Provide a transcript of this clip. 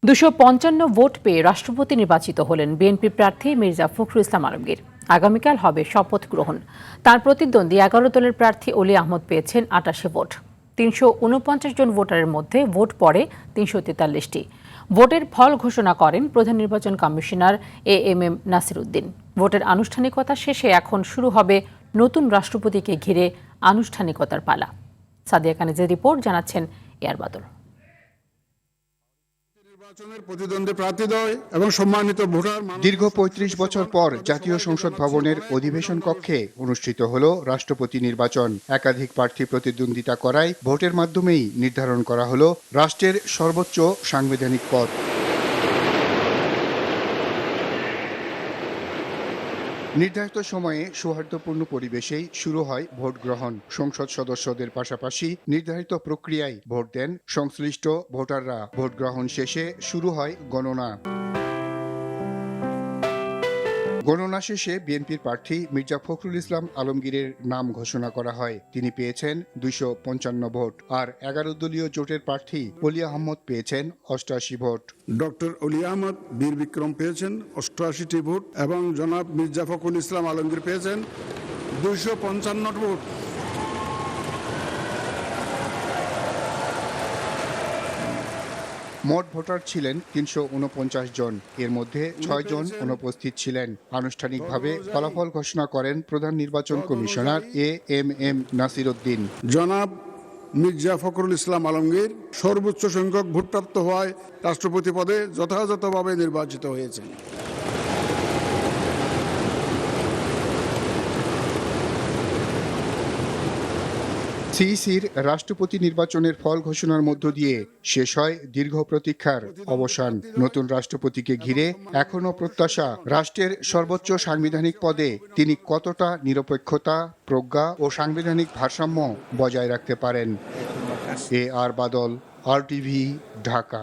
255 vote পেয়ে রাষ্ট্রপতি নির্বাচিত হলেন বিএনপি প্রার্থী মির্জা ফখরুল ইসলাম আলমগীর। আগামীকাল হবে শপথ গ্রহণ। তার প্রতিদ্বন্দ্বী 11 দলের প্রার্থী অলি আহমদ পেয়েছেন 88 ভোট। 349 জন ভোটারের মধ্যে ভোট পড়ে 343টি। ভোটের ফল ঘোষণা করেন প্রধান নির্বাচন কমিশনার এএমএম নাসির উদ্দিন। ভোটের আনুষ্ঠানিকতা শেষে এখন শুরু হবে নতুন রাষ্ট্রপতিকে ঘিরে আনুষ্ঠানিকতার পালা। সাদিয়া কানিজের রিপোর্ট, জানাচ্ছেন এয়ার বাদল। দীর্ঘ ৩৫ বছর পর জাতীয় সংসদ ভবনের অধিবেশন কক্ষে অনুষ্ঠিত হল রাষ্ট্রপতি নির্বাচন। একাধিক প্রার্থী প্রতিদ্বন্দ্বিতা করায় ভোটের মাধ্যমেই নির্ধারণ করা হল রাষ্ট্রের সর্বোচ্চ সাংবিধানিক পদ। নির্ধারিত সময়ে সৌহার্দ্যপূর্ণ পরিবেশেই শুরু হয় ভোট গ্রহণ। সংসদ সদস্যদের পাশাপাশি নির্ধারিত প্রক্রিয়ায় ভোট দেন সংশ্লিষ্ট ভোটাররা। ভোট গ্রহণ শেষে শুরু হয় গণনা। গণনা শেষে বিএনপির প্রার্থী মির্জা ফখরুল ইসলাম আলমগীরের নাম ঘোষণা করা হয়। তিনি পেয়েছেন 255 ভোট। আর 11 দলীয় জোটের প্রার্থী অলি আহমদ পেয়েছেন 88 ভোট। ডক্টর অলি আহমদ বীর বিক্রম পেয়েছেন 88টি ভোট এবং জনাব মির্জা ফখরুল ইসলাম আলমগীর পেয়েছেন 255 ভোট। মোট ভোটার ছিলেন 349 জন। এর মধ্যে 6 জন অনুপস্থিত ছিলেন। আনুষ্ঠানিকভাবে ফলাফল ঘোষণা করেন প্রধান নির্বাচন কমিশনার এএমএম নাসির উদ্দিন। জনাব মির্জা ফখরুল ইসলাম আলমগীর সর্বোচ্চ সংখ্যক ভোটপ্রাপ্ত হওয়ায় রাষ্ট্রপতি পদে যথাযথভাবে নির্বাচিত হয়েছেন। সিইসির রাষ্ট্রপতি নির্বাচনের ফল ঘোষণার মধ্য দিয়ে শেষ হয় দীর্ঘ প্রতীক্ষার অবসান। নতুন রাষ্ট্রপতিকে ঘিরে এখনো প্রত্যাশা, রাষ্ট্রের সর্বোচ্চ সাংবিধানিক পদে তিনি কতটা নিরপেক্ষতা, প্রজ্ঞা ও সাংবিধানিক ভারসাম্য বজায় রাখতে পারেন। এআর বাদল, RTV, ঢাকা।